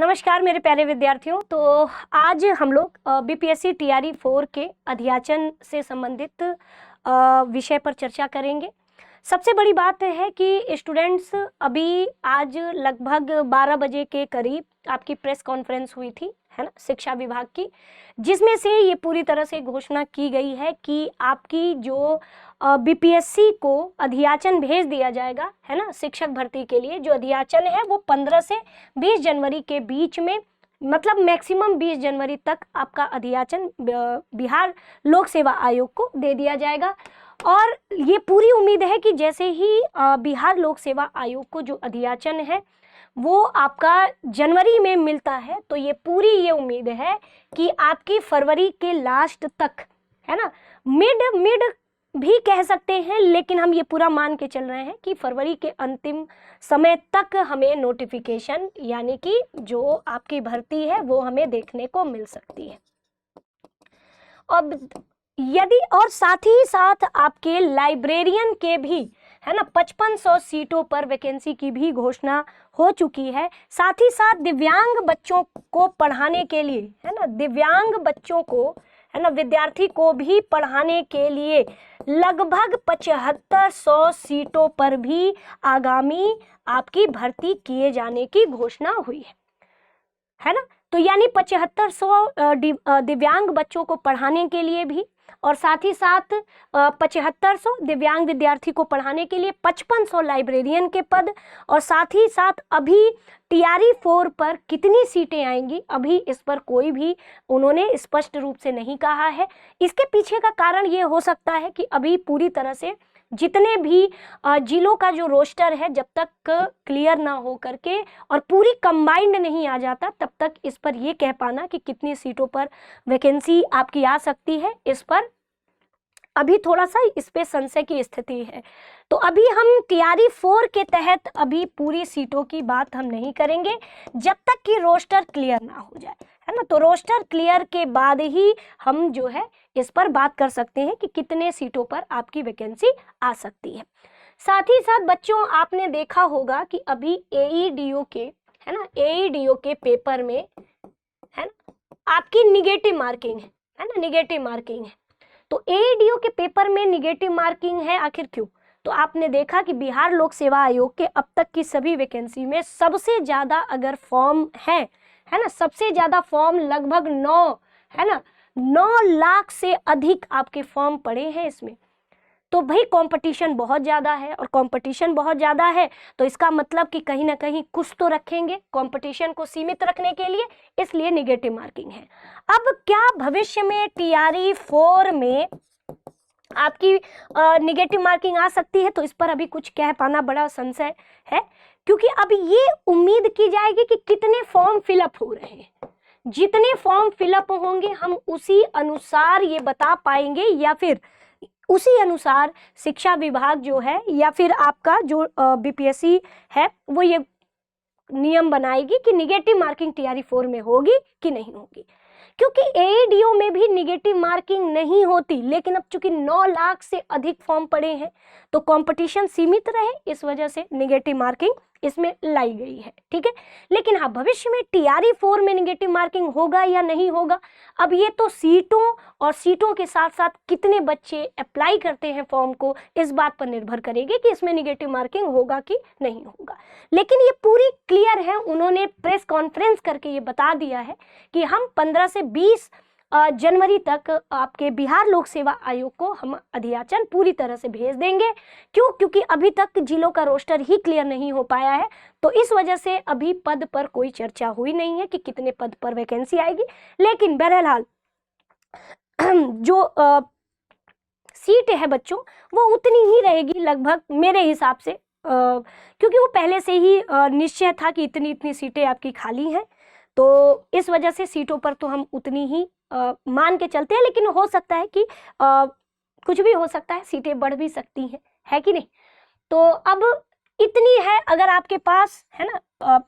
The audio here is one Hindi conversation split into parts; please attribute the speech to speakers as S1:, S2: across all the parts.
S1: नमस्कार मेरे प्यारे विद्यार्थियों। तो आज हम लोग बीपीएससी टीआरई 4 के अध्याचन से संबंधित विषय पर चर्चा करेंगे। सबसे बड़ी बात है कि स्टूडेंट्स अभी आज लगभग 12 बजे के करीब आपकी प्रेस कॉन्फ्रेंस हुई थी, है ना, शिक्षा विभाग की, जिसमें से ये पूरी तरह से घोषणा की गई है कि आपकी जो बीपीएससी को अध्याचन भेज दिया जाएगा, है ना, शिक्षक भर्ती के लिए जो अध्याचन है वो 15 से 20 जनवरी के बीच में, मतलब मैक्सिमम 20 जनवरी तक आपका अध्याचन बिहार लोक सेवा आयोग को दे दिया जाएगा। और ये पूरी उम्मीद है कि जैसे ही बिहार लोक सेवा आयोग को जो अध्याचन है वो आपका जनवरी में मिलता है, तो ये पूरी ये उम्मीद है कि आपकी फरवरी के लास्ट तक, है ना, मिड भी कह सकते हैं, लेकिन हम ये पूरा मान के चल रहे हैं कि फरवरी के अंतिम समय तक हमें नोटिफिकेशन यानी कि जो आपकी भर्ती है वो हमें देखने को मिल सकती है। अब यदि और साथ ही साथ आपके लाइब्रेरियन के भी, है ना, 5500 सीटों पर वैकेंसी की भी घोषणा हो चुकी है। साथ ही साथ दिव्यांग बच्चों को पढ़ाने के लिए, है ना, दिव्यांग बच्चों को, है ना, विद्यार्थी को भी पढ़ाने के लिए लगभग 7500 सीटों पर भी आगामी आपकी भर्ती किए जाने की घोषणा हुई है ना। तो यानी 7500 दिव्यांग बच्चों को पढ़ाने के लिए भी, और साथ ही साथ 7500 दिव्यांग विद्यार्थी को पढ़ाने के लिए 5500 लाइब्रेरियन के पद, और साथ ही साथ अभी टीआरई 4 पर कितनी सीटें आएंगी अभी इस पर कोई भी उन्होंने स्पष्ट रूप से नहीं कहा है। इसके पीछे का कारण ये हो सकता है कि अभी पूरी तरह से जितने भी जिलों का जो रोस्टर है जब तक क्लियर ना हो करके और पूरी कंबाइंड नहीं आ जाता, तब तक इस पर ये कह पाना कि कितनी सीटों पर वैकेंसी आपकी आ सकती है, इस पर अभी थोड़ा सा इस पे संशय की स्थिति है। तो अभी हम टीआरई 4 के तहत अभी पूरी सीटों की बात हम नहीं करेंगे जब तक कि रोस्टर क्लियर ना हो जाए, है ना। तो रोस्टर क्लियर के बाद ही हम जो है इस पर बात कर सकते हैं कि कितने सीटों पर आपकी वैकेंसी आ सकती है। साथ ही साथ बच्चों, आपने देखा होगा कि अभी एईडीओ के, है ना, एईडीओ के पेपर में, है ना, आपकी निगेटिव मार्किंग है ना, निगेटिव मार्किंग है। तो एईडीओ के पेपर में निगेटिव मार्किंग है, आखिर क्यों? तो आपने देखा कि बिहार लोक सेवा आयोग के अब तक की सभी वैकेंसी में सबसे ज्यादा अगर फॉर्म है ना, सबसे ज्यादा फॉर्म लगभग 9, है ना, 9 लाख से अधिक आपके फॉर्म पड़े हैं इसमें। तो भाई कंपटीशन बहुत ज़्यादा है, और कंपटीशन बहुत ज़्यादा है तो इसका मतलब कि कहीं ना कहीं कुछ तो रखेंगे कंपटीशन को सीमित रखने के लिए, इसलिए निगेटिव मार्किंग है। अब क्या भविष्य में टीआरई 4 में आपकी निगेटिव मार्किंग आ सकती है? तो इस पर अभी कुछ कह पाना बड़ा संशय है, क्योंकि अब ये उम्मीद की जाएगी कि कितने फॉर्म फिलअप हो रहे हैं। जितने फॉर्म फिलअप होंगे हम उसी अनुसार ये बता पाएंगे, या फिर उसी अनुसार शिक्षा विभाग जो है या फिर आपका जो बीपीएससी है वो ये नियम बनाएगी कि निगेटिव मार्किंग टीआरई 4 में होगी कि नहीं होगी। क्योंकि एईडीओ में भी निगेटिव मार्किंग नहीं होती, लेकिन अब चूंकि 9 लाख से अधिक फॉर्म पड़े हैं तो कंपटीशन सीमित रहे, इस वजह से निगेटिव मार्किंग इसमें लाई गई है, ठीक है। लेकिन हाँ, भविष्य में टीआरई 4 में निगेटिव मार्किंग होगा या नहीं होगा, अब ये तो सीटों और सीटों के साथ साथ कितने बच्चे अप्लाई करते हैं फॉर्म को, इस बात पर निर्भर करेगी कि इसमें निगेटिव मार्किंग होगा कि नहीं होगा। लेकिन ये पूरी क्लियर है, उन्होंने प्रेस कॉन्फ्रेंस करके ये बता दिया है कि हम 15 से 20 जनवरी तक आपके बिहार लोक सेवा आयोग को हम अध्याचन पूरी तरह से भेज देंगे। क्यों? क्योंकि अभी तक जिलों का रोस्टर ही क्लियर नहीं हो पाया है, तो इस वजह से अभी पद पर कोई चर्चा हुई नहीं है कि कितने पद पर वैकेंसी आएगी। लेकिन बहरहाल जो सीट है बच्चों वो उतनी ही रहेगी लगभग मेरे हिसाब से, क्योंकि वो पहले से ही निश्चय था कि इतनी इतनी सीटें आपकी खाली हैं, तो इस वजह से सीटों पर तो हम उतनी ही मान के चलते हैं। लेकिन हो सकता है कि कुछ भी हो सकता है, सीटें बढ़ भी सकती हैं, है कि नहीं। तो अब इतनी है, अगर आपके पास, है ना,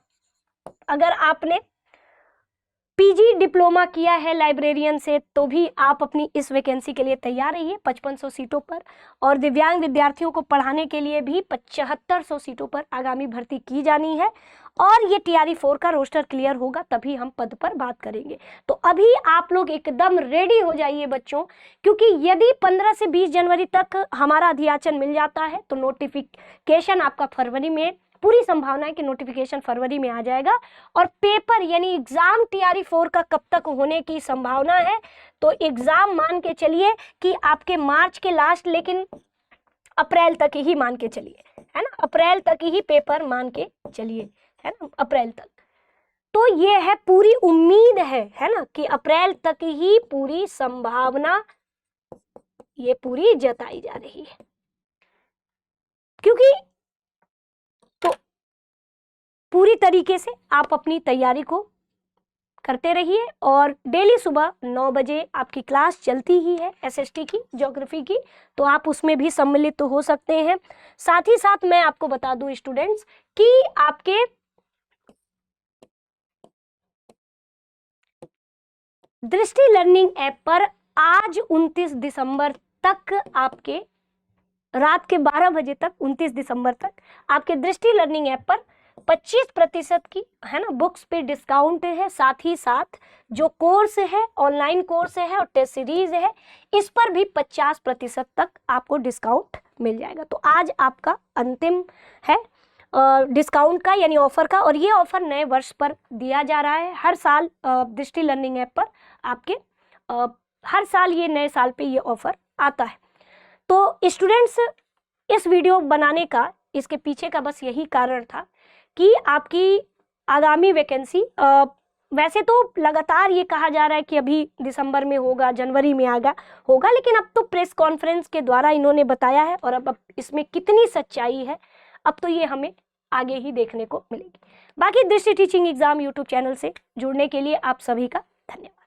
S1: अगर आपने पीजी डिप्लोमा किया है लाइब्रेरियन से तो भी आप अपनी इस वैकेंसी के लिए तैयार रहिए 5500 सीटों पर, और दिव्यांग विद्यार्थियों को पढ़ाने के लिए भी 7500 सीटों पर आगामी भर्ती की जानी है। और ये TRE 4 का रोस्टर क्लियर होगा तभी हम पद पर बात करेंगे। तो अभी आप लोग एकदम रेडी हो जाइए बच्चों, क्योंकि यदि 15 से 20 जनवरी तक हमारा अध्याचन मिल जाता है तो नोटिफिकेशन आपका फरवरी में, पूरी संभावना है कि नोटिफिकेशन फरवरी में आ जाएगा। और पेपर यानी एग्जाम TRE 4 का कब तक होने की संभावना है, तो एग्जाम मान के चलिए कि आपके मार्च के लास्ट, लेकिन अप्रैल तक ही मान के चलिए, है ना, अप्रैल तक ही पेपर मान के चलिए, है ना, अप्रैल तक। तो ये है पूरी उम्मीद है ना, कि अप्रैल तक ही पूरी संभावना ये पूरी जताई जा रही है, क्योंकि तो पूरी तरीके से आप अपनी तैयारी को करते रहिए। और डेली सुबह 9 बजे आपकी क्लास चलती ही है SST की, ज्योग्राफी की, तो आप उसमें भी सम्मिलित तो हो सकते हैं। साथ ही साथ मैं आपको बता दूं स्टूडेंट्स कि आपके दृष्टि लर्निंग ऐप पर आज 29 दिसंबर तक, आपके रात के 12 बजे तक, 29 दिसंबर तक आपके दृष्टि लर्निंग ऐप पर 25% की, है ना, बुक्स पे डिस्काउंट है। साथ ही साथ जो कोर्स है, ऑनलाइन कोर्स है और टेस्ट सीरीज है, इस पर भी 50% तक आपको डिस्काउंट मिल जाएगा। तो आज आपका अंतिम है डिस्काउंट का, यानी ऑफर का। और ये ऑफर नए वर्ष पर दिया जा रहा है। हर साल दृष्टि लर्निंग ऐप पर आपके हर साल ये नए साल पे ये ऑफर आता है। तो स्टूडेंट्स, इस वीडियो बनाने का, इसके पीछे का बस यही कारण था कि आपकी आगामी वैकेंसी, वैसे तो लगातार ये कहा जा रहा है कि अभी दिसंबर में होगा, जनवरी में होगा, लेकिन अब तो प्रेस कॉन्फ्रेंस के द्वारा इन्होंने बताया है, और अब इसमें कितनी सच्चाई है अब तो ये हमें आगे ही देखने को मिलेगी। बाकी दृष्टि टीचिंग एग्जाम यूट्यूब चैनल से जुड़ने के लिए आप सभी का धन्यवाद।